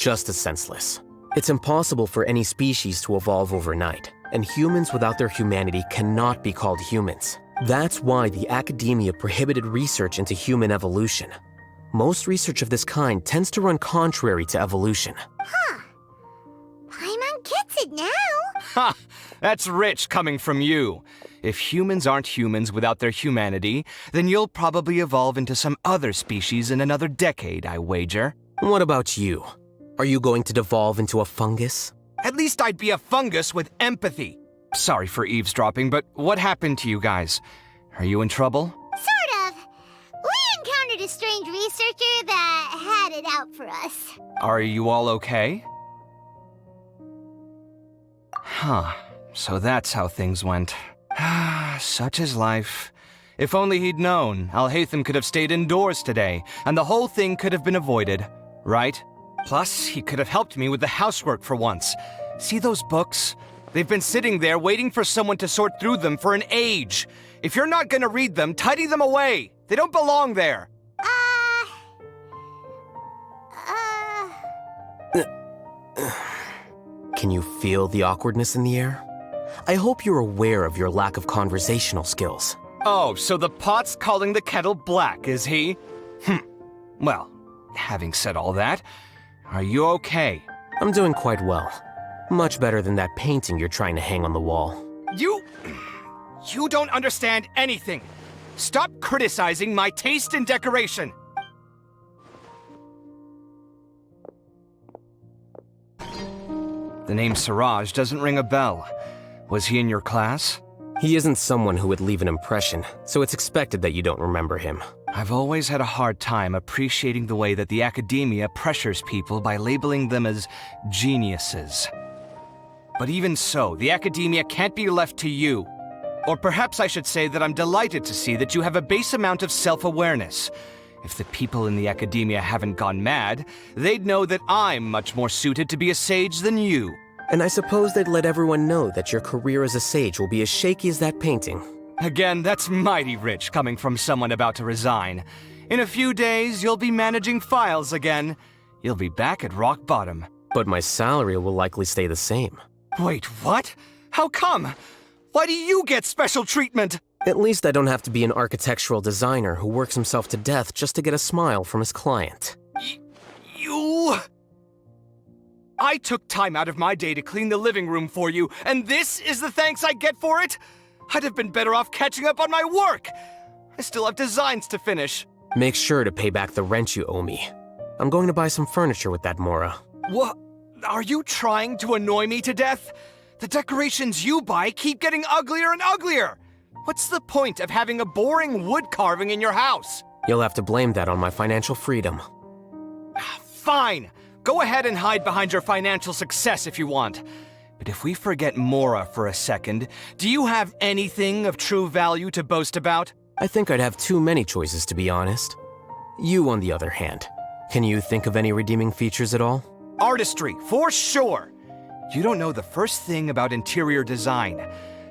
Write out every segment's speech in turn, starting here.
Just as senseless. It's impossible for any species to evolve overnight, and humans without their humanity cannot be called humans. That's why the academia prohibited research into human evolution. Most research of this kind tends to run contrary to evolution. Huh. Paimon gets it now. Ha! That's rich coming from you. If humans aren't humans without their humanity, then you'll probably evolve into some other species in another decade, I wager. What about you? Are you going to devolve into a fungus? At least I'd be a fungus with empathy. Sorry for eavesdropping, but what happened to you guys? Are you in trouble? Sort of. We encountered a strange researcher that had it out for us. Are you all okay? Huh. So that's how things went. Such is life. If only he'd known, Alhaitham could have stayed indoors today, and the whole thing could have been avoided, right? Plus, he could have helped me with the housework for once. See those books? They've been sitting there waiting for someone to sort through them for an age. If you're not gonna read them, tidy them away. They don't belong there. Can you feel the awkwardness in the air? I hope you're aware of your lack of conversational skills. Oh, so the pot's calling the kettle black, is he? Well, having said all that, are you okay? I'm doing quite well. Much better than that painting you're trying to hang on the wall. You don't understand anything. Stop criticizing my taste in decoration. The name Siraj doesn't ring a bell. Was he in your class? He isn't someone who would leave an impression, so it's expected that you don't remember him. I've always had a hard time appreciating the way that the academia pressures people by labeling them as geniuses. But even so, the academia can't be left to you. Or perhaps I should say that I'm delighted to see that you have a base amount of self-awareness. If the people in the academia haven't gone mad, they'd know that I'm much more suited to be a sage than you. And I suppose they'd let everyone know that your career as a sage will be as shaky as that painting. Again, that's mighty rich coming from someone about to resign. In a few days, you'll be managing files again. You'll be back at rock bottom. But my salary will likely stay the same. Wait, what? How come? Why do you get special treatment? At least I don't have to be an architectural designer who works himself to death just to get a smile from his client. You... I took time out of my day to clean the living room for you, and this is the thanks I get for it? I'd have been better off catching up on my work. I still have designs to finish. Make sure to pay back the rent you owe me. I'm going to buy some furniture with that Mora. What? Are you trying to annoy me to death? The decorations you buy keep getting uglier and uglier. What's the point of having a boring wood carving in your house? You'll have to blame that on my financial freedom. Fine. Go ahead and hide behind your financial success if you want. But if we forget Mora for a second, do you have anything of true value to boast about? I think I'd have too many choices, to be honest. You, on the other hand, can you think of any redeeming features at all? Artistry, for sure. You don't know the first thing about interior design.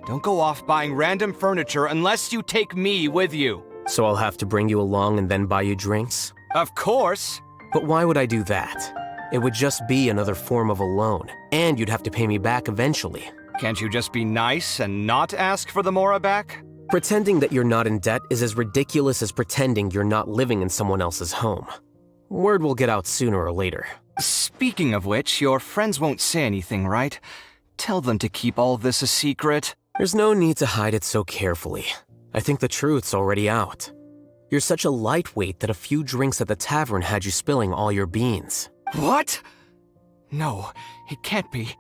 Don't go off buying random furniture unless you take me with you. So I'll have to bring you along and then buy you drinks? Of course. But why would I do that? It would just be another form of a loan, and you'd have to pay me back eventually. Can't you just be nice and not ask for the Mora back? Pretending that you're not in debt is as ridiculous as pretending you're not living in someone else's home. Word will get out sooner or later. Speaking of which, your friends won't say anything, right? Tell them to keep all this a secret. There's no need to hide it so carefully. I think the truth's already out. You're such a lightweight that a few drinks at the tavern had you spilling all your beans. What? No, it can't be.